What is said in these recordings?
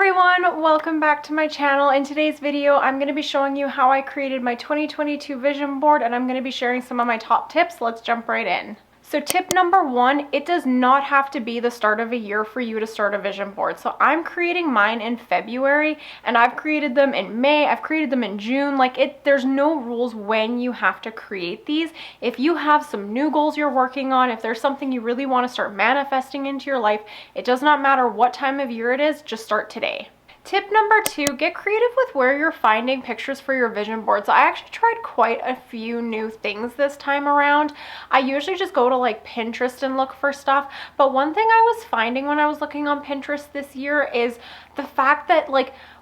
everyone, welcome back to my channel. In today's video, I'm going to be showing you how I created my 2022 vision board, and I'm going to be sharing some of my top tips. Let's jump right in. So tip number one, it does not have to be the start of a year for you to start a vision board. So I'm creating mine in February, and I've created them in May, I've created them in June. There's no rules when you have to create these. If you have some new goals you're working on, if there's something you really want to start manifesting into your life, it does not matter what time of year it is, just start today. Tip number two, get creative with where you're finding pictures for your vision board. So I actually tried quite a few new things this time around. I usually just go to Pinterest and look for stuff, but one thing I was finding when I was looking on Pinterest this year is the fact that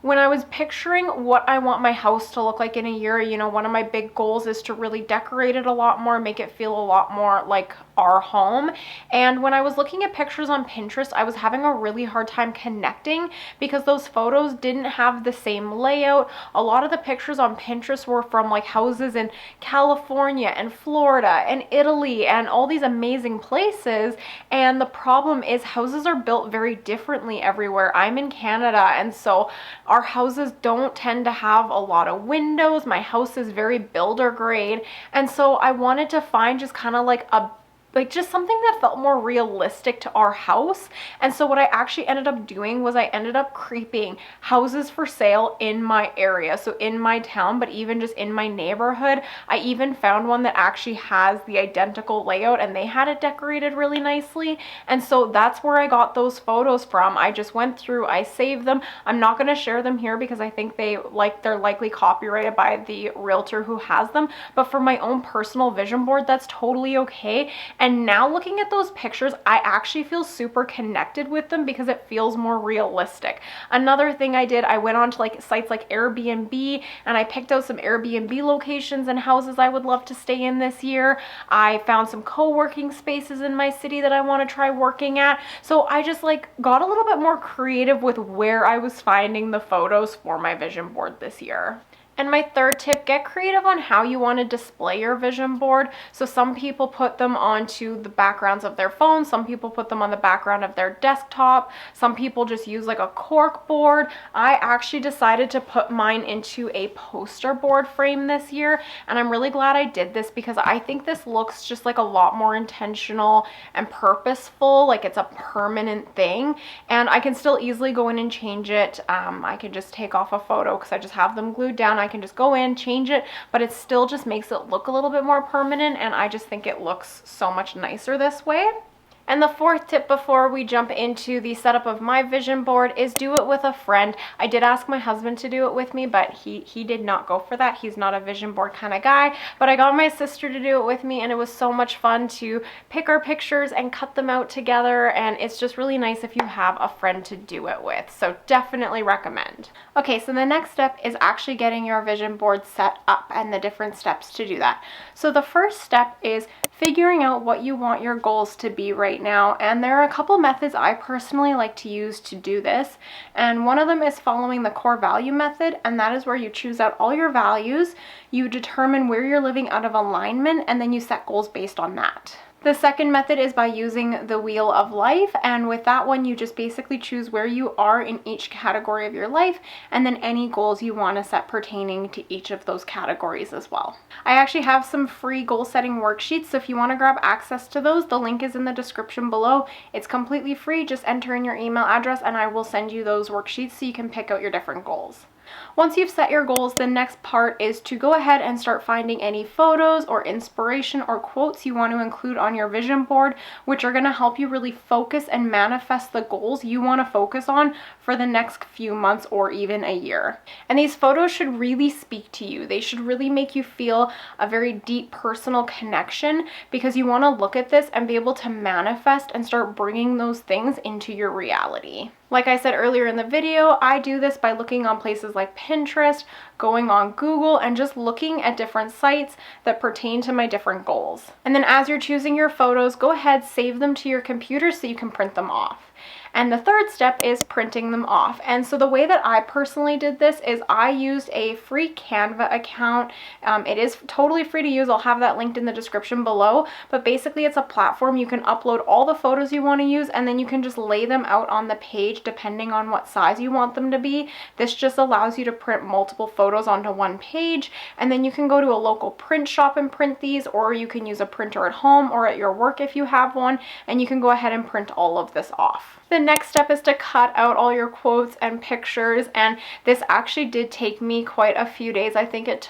when I was picturing what I want my house to look like in a year, one of my big goals is to really decorate it a lot more, make it feel a lot more like our home. And when I was looking at pictures on Pinterest, I was having a really hard time connecting because those photos didn't have the same layout. A lot of the pictures on Pinterest were from houses in California and Florida and Italy and all these amazing places. And the problem is houses are built very differently everywhere. I'm in Canada, and so our houses don't tend to have a lot of windows. My house is very builder grade, and so I wanted to find just kind of just something that felt more realistic to our house. And so what I actually ended up doing was I ended up creeping houses for sale in my area, so in my town, but even just in my neighborhood. I even found one that actually has the identical layout, and they had it decorated really nicely. And so that's where I got those photos from. I just went through, I saved them. I'm not going to share them here because I think they're likely copyrighted by the realtor who has them, but for my own personal vision board, that's totally okay. And now looking at those pictures, I actually feel super connected with them because it feels more realistic. Another thing I did, I went on to sites like Airbnb, and I picked out some Airbnb locations and houses I would love to stay in this year. I found some co-working spaces in my city that I want to try working at. So I just got a little bit more creative with where I was finding the photos for my vision board this year. And my third tip, get creative on how you want to display your vision board. So some people put them onto the backgrounds of their phone, some people put them on the background of their desktop, some people just use a cork board. I actually decided to put mine into a poster board frame this year, and I'm really glad I did this because I think this looks just a lot more intentional and purposeful, like it's a permanent thing, and I can still easily go in and change it. I can just take off a photo because I just have them glued down. I can just go in, change it, but it still just makes it look a little bit more permanent, and I just think it looks so much nicer this way. And the fourth tip before we jump into the setup of my vision board is do it with a friend. I did ask my husband to do it with me, but he did not go for that. He's not a vision board kind of guy, but I got my sister to do it with me, and it was so much fun to pick our pictures and cut them out together, and it's just really nice if you have a friend to do it with. So definitely recommend. Okay, so the next step is actually getting your vision board set up and the different steps to do that. So the first step is figuring out what you want your goals to be right now, and there are a couple methods I personally like to use to do this, and one of them is following the core value method, and that is where you choose out all your values, you determine where you're living out of alignment, and then you set goals based on that. The second method is by using the wheel of life, and with that one you just basically choose where you are in each category of your life, and then any goals you want to set pertaining to each of those categories as well. I actually have some free goal setting worksheets, so if you want to grab access to those, the link is in the description below. It's completely free. Just enter in your email address and I will send you those worksheets so you can pick out your different goals. Once you've set your goals, the next part is to go ahead and start finding any photos or inspiration or quotes you want to include on your vision board, which are going to help you really focus and manifest the goals you want to focus on for the next few months or even a year. And these photos should really speak to you. They should really make you feel a very deep personal connection, because you want to look at this and be able to manifest and start bringing those things into your reality. Like I said earlier in the video, I do this by looking on places like Pinterest, going on Google, and just looking at different sites that pertain to my different goals. And then as you're choosing your photos, go ahead, save them to your computer so you can print them off. And the third step is printing them off. And so the way that I personally did this is I used a free Canva account. It is totally free to use. I'll have that linked in the description below. But basically it's a platform you can upload all the photos you want to use, and then you can just lay them out on the page depending on what size you want them to be. This just allows you to print multiple photos onto one page, and then you can go to a local print shop and print these, or you can use a printer at home or at your work if you have one, and you can go ahead and print all of this off. The next step is to cut out all your quotes and pictures, and this actually did take me quite a few days. I think it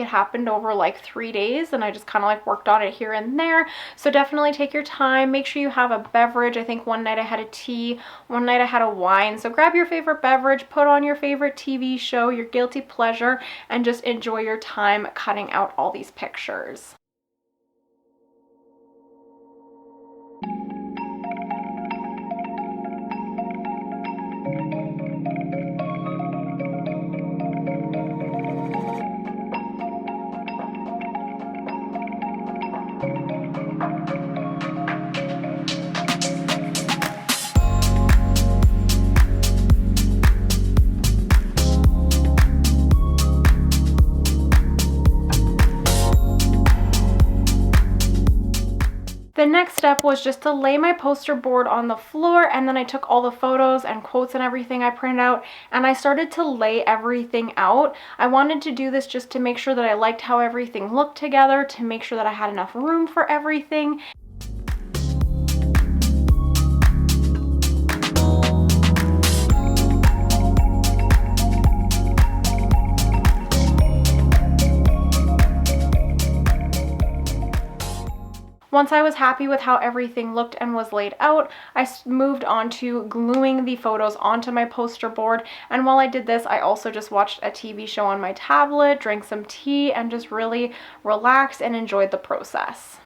happened over like 3 days, and I just kind of like worked on it here and there. So definitely take your time. Make sure you have a beverage. I think one night I had a tea, one night I had a wine. So grab your favorite beverage, put on your favorite TV show, your guilty pleasure, and just enjoy your time cutting out all these pictures. The next step was just to lay my poster board on the floor, and then I took all the photos and quotes and everything I printed out, and I started to lay everything out. I wanted to do this just to make sure that I liked how everything looked together, to make sure that I had enough room for everything. Once I was happy with how everything looked and was laid out, I moved on to gluing the photos onto my poster board. And while I did this, I also just watched a TV show on my tablet, drank some tea, and just really relaxed and enjoyed the process.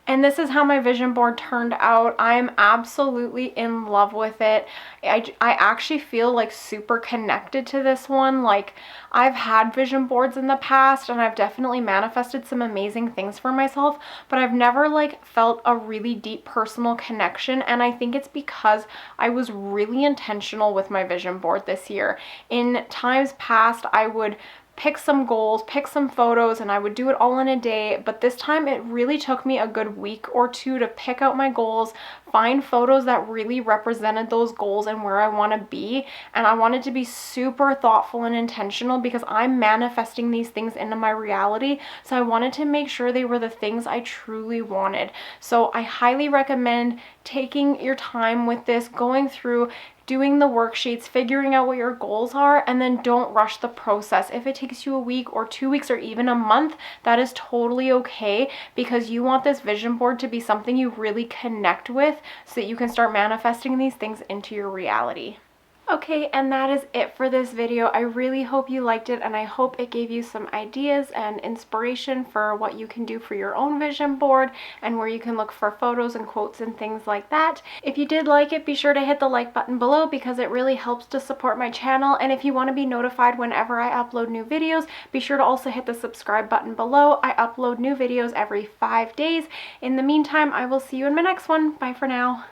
And this is how my vision board turned out. I am absolutely in love with it. I actually feel like super connected to this one. Like, I've had vision boards in the past and I've definitely manifested some amazing things for myself, but I've never like felt a really deep personal connection. And I think it's because I was really intentional with my vision board this year. In times past, I would pick some goals, pick some photos, and I would do it all in a day. But this time it really took me a good week or two to pick out my goals, find photos that really represented those goals and where I want to be. And I wanted to be super thoughtful and intentional because I'm manifesting these things into my reality. So I wanted to make sure they were the things I truly wanted. So I highly recommend taking your time with this, going through, doing the worksheets, figuring out what your goals are, and then don't rush the process. If it takes you a week or 2 weeks or even a month, that is totally okay, because you want this vision board to be something you really connect with so that you can start manifesting these things into your reality. Okay, and that is it for this video. I really hope you liked it, and I hope it gave you some ideas and inspiration for what you can do for your own vision board and where you can look for photos and quotes and things like that. If you did like it, be sure to hit the like button below because it really helps to support my channel. And if you want to be notified whenever I upload new videos, be sure to also hit the subscribe button below. I upload new videos every 5 days. In the meantime, I will see you in my next one. Bye for now.